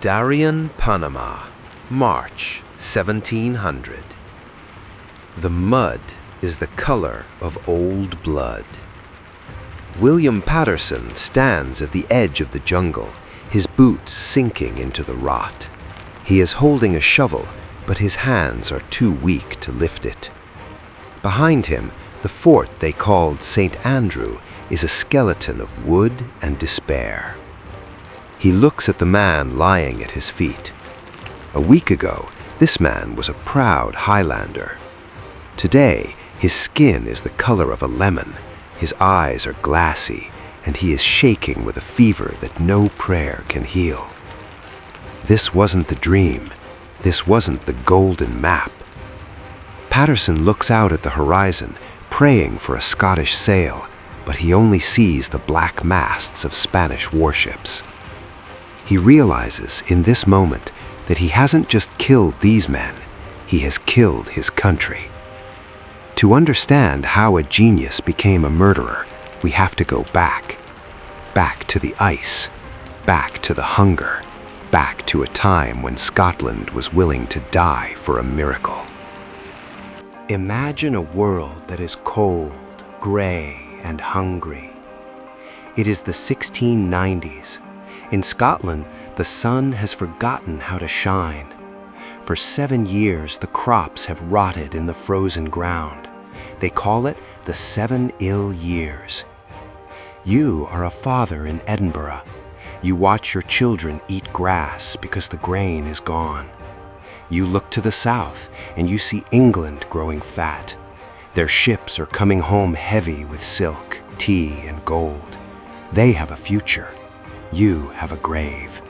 Darien, Panama, March 1700. The mud is the color of old blood. William Paterson stands at the edge of the jungle, his boots sinking into the rot. He is holding a shovel, but his hands are too weak to lift it. Behind him, the fort they called St. Andrew is a skeleton of wood and despair. He looks at the man lying at his feet. A week ago, this man was a proud Highlander. Today, his skin is the color of a lemon, his eyes are glassy, and he is shaking with a fever that no prayer can heal. This wasn't the dream. This wasn't the golden map. Paterson looks out at the horizon, praying for a Scottish sail, but he only sees the black masts of Spanish warships. He realizes in this moment that he hasn't just killed these men, he has killed his country. To understand how a genius became a murderer, we have to go back. Back to the ice, back to the hunger, back to a time when Scotland was willing to die for a miracle. Imagine a world that is cold, gray, and hungry. It is the 1690s. In Scotland, the sun has forgotten how to shine. For 7 years, the crops have rotted in the frozen ground. They call it the 7 ill years. You are a father in Edinburgh. You watch your children eat grass because the grain is gone. You look to the south and you see England growing fat. Their ships are coming home heavy with silk, tea, and gold. They have a future. You have a grave.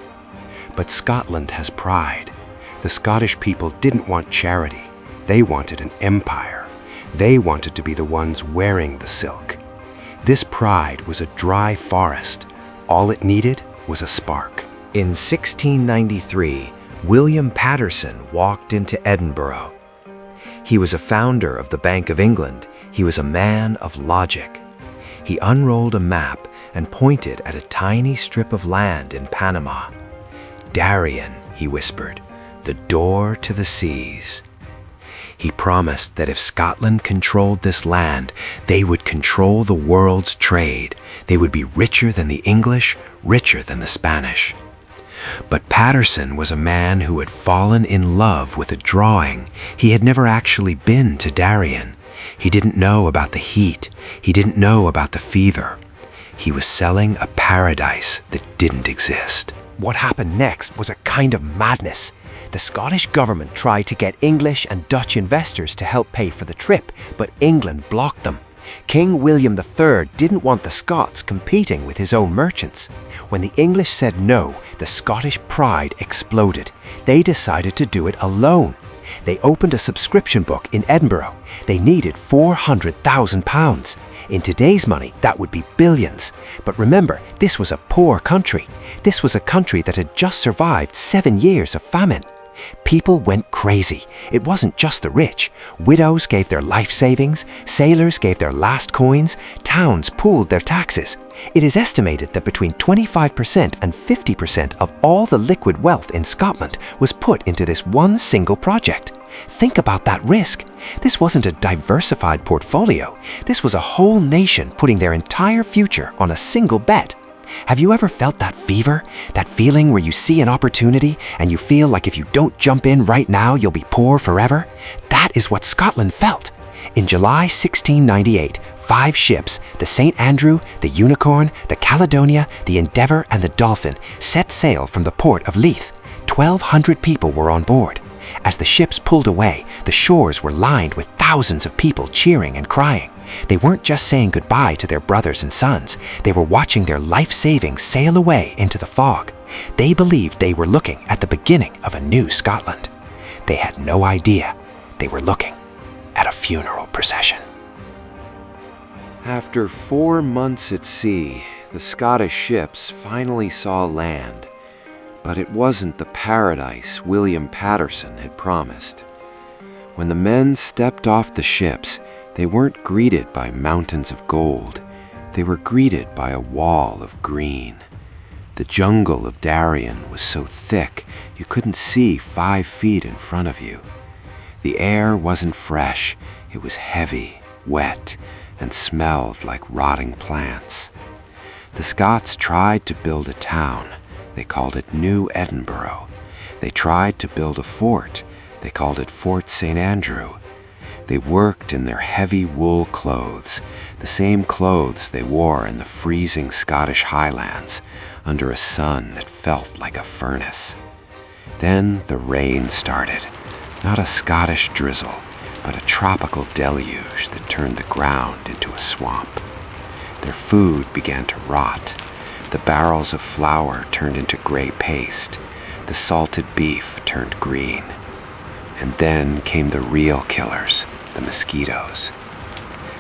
But Scotland has pride. The Scottish people didn't want charity. They wanted an empire. They wanted to be the ones wearing the silk. This pride was a dry forest. All it needed was a spark. In 1693, William Paterson walked into Edinburgh. He was a founder of the Bank of England. He was a man of logic. He unrolled a map and pointed at a tiny strip of land in Panama. "Darien," he whispered, "the door to the seas." He promised that if Scotland controlled this land, they would control the world's trade. They would be richer than the English, richer than the Spanish. But Paterson was a man who had fallen in love with a drawing. He had never actually been to Darien. He didn't know about the heat. He didn't know about the fever. He was selling a paradise that didn't exist. What happened next was a kind of madness. The Scottish government tried to get English and Dutch investors to help pay for the trip, but England blocked them. King William III didn't want the Scots competing with his own merchants. When the English said no, the Scottish pride exploded. They decided to do it alone. They opened a subscription book in Edinburgh. They needed £400,000. In today's money, that would be billions. But remember, this was a poor country. This was a country that had just survived 7 years of famine. People went crazy. It wasn't just the rich. Widows gave their life savings, sailors gave their last coins, towns pooled their taxes. It is estimated that between 25% and 50% of all the liquid wealth in Scotland was put into this one single project. Think about that risk. This wasn't a diversified portfolio. This was a whole nation putting their entire future on a single bet. Have you ever felt that fever? That feeling where you see an opportunity and you feel like if you don't jump in right now, you'll be poor forever? That is what Scotland felt. In July 1698, 5 ships, the St. Andrew, the Unicorn, the Caledonia, the Endeavour, and the Dolphin, set sail from the port of Leith. 1,200 people were on board. As the ships pulled away, the shores were lined with thousands of people cheering and crying. They weren't just saying goodbye to their brothers and sons. They were watching their life savings sail away into the fog. They believed they were looking at the beginning of a new Scotland. They had no idea they were looking at a funeral procession. After 4 months at sea, the Scottish ships finally saw land. But it wasn't the paradise William Paterson had promised. When the men stepped off the ships, they weren't greeted by mountains of gold. They were greeted by a wall of green. The The jungle of Darien was so thick you couldn't see 5 feet in front of you. The air wasn't fresh, it was heavy, wet, and smelled like rotting plants. The Scots tried to build a town. They called it New Edinburgh. They tried to build a fort. They called it Fort St. Andrew. They worked in their heavy wool clothes, the same clothes they wore in the freezing Scottish Highlands, under a sun that felt like a furnace. Then the rain started, not a Scottish drizzle, but a tropical deluge that turned the ground into a swamp. Their food began to rot. The barrels of flour turned into gray paste. The salted beef turned green. And then came the real killers, the mosquitoes.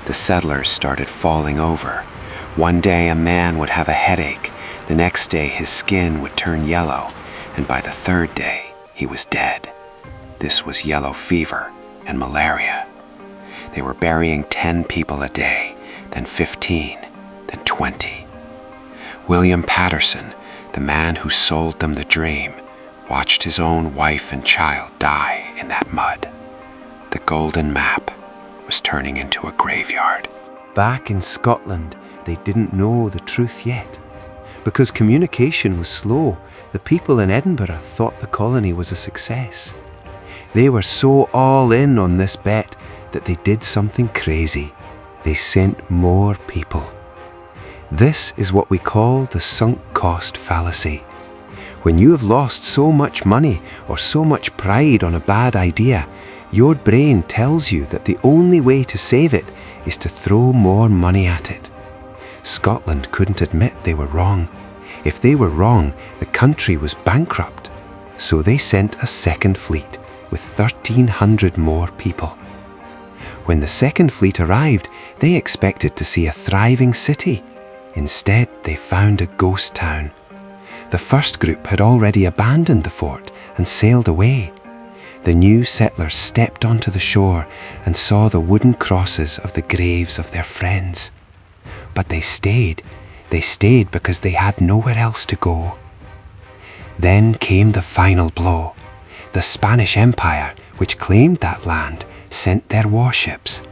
The settlers started falling over. One day a man would have a headache. The next day his skin would turn yellow. And by the third day, he was dead. This was yellow fever and malaria. They were burying 10 people a day, then 15, then 20. William Paterson, the man who sold them the dream, watched his own wife and child die in that mud. The golden map was turning into a graveyard. Back in Scotland, they didn't know the truth yet. Because communication was slow, the people in Edinburgh thought the colony was a success. They were so all in on this bet that they did something crazy. They sent more people. This is what we call the sunk cost fallacy. When you have lost so much money or so much pride on a bad idea, your brain tells you that the only way to save it is to throw more money at it. Scotland couldn't admit they were wrong. If they were wrong, the country was bankrupt. So they sent a second fleet with 1,300 more people. When the second fleet arrived, they expected to see a thriving city. Instead, they found a ghost town. The first group had already abandoned the fort and sailed away. The new settlers stepped onto the shore and saw the wooden crosses of the graves of their friends. But they stayed. They stayed because they had nowhere else to go. Then came the final blow. The Spanish Empire, which claimed that land, sent their warships.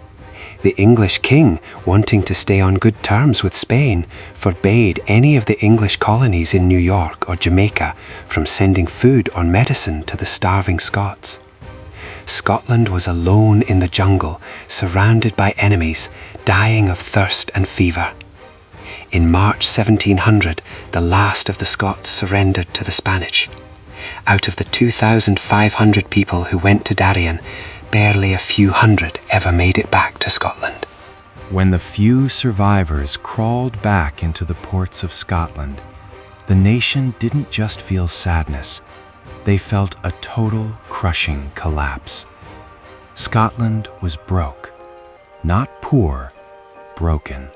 The English king, wanting to stay on good terms with Spain, forbade any of the English colonies in New York or Jamaica from sending food or medicine to the starving Scots. Scotland was alone in the jungle, surrounded by enemies, dying of thirst and fever. In March 1700, the last of the Scots surrendered to the Spanish. Out of the 2,500 people who went to Darien, barely a few hundred ever made it back to Scotland. When the few survivors crawled back into the ports of Scotland, the nation didn't just feel sadness, they felt a total, crushing collapse. Scotland was broke, not poor, broken.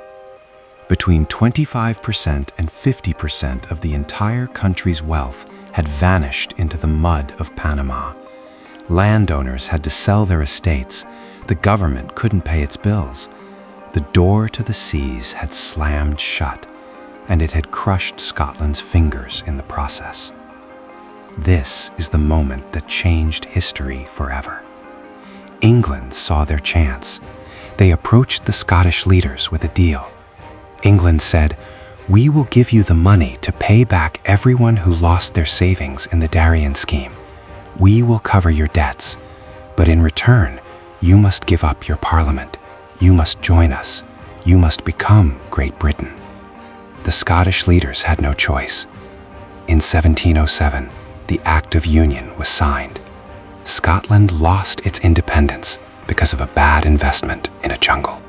Between 25% and 50% of the entire country's wealth had vanished into the mud of Panama. Landowners had to sell their estates. The government couldn't pay its bills. The door to the seas had slammed shut, and it had crushed Scotland's fingers in the process. This is the moment that changed history forever. England saw their chance. They approached the Scottish leaders with a deal. England said, "We will give you the money to pay back everyone who lost their savings in the Darien Scheme. We will cover your debts, but in return, you must give up your parliament. You must join us. You must become Great Britain." The Scottish leaders had no choice. In 1707, the Act of Union was signed. Scotland lost its independence because of a bad investment in a jungle.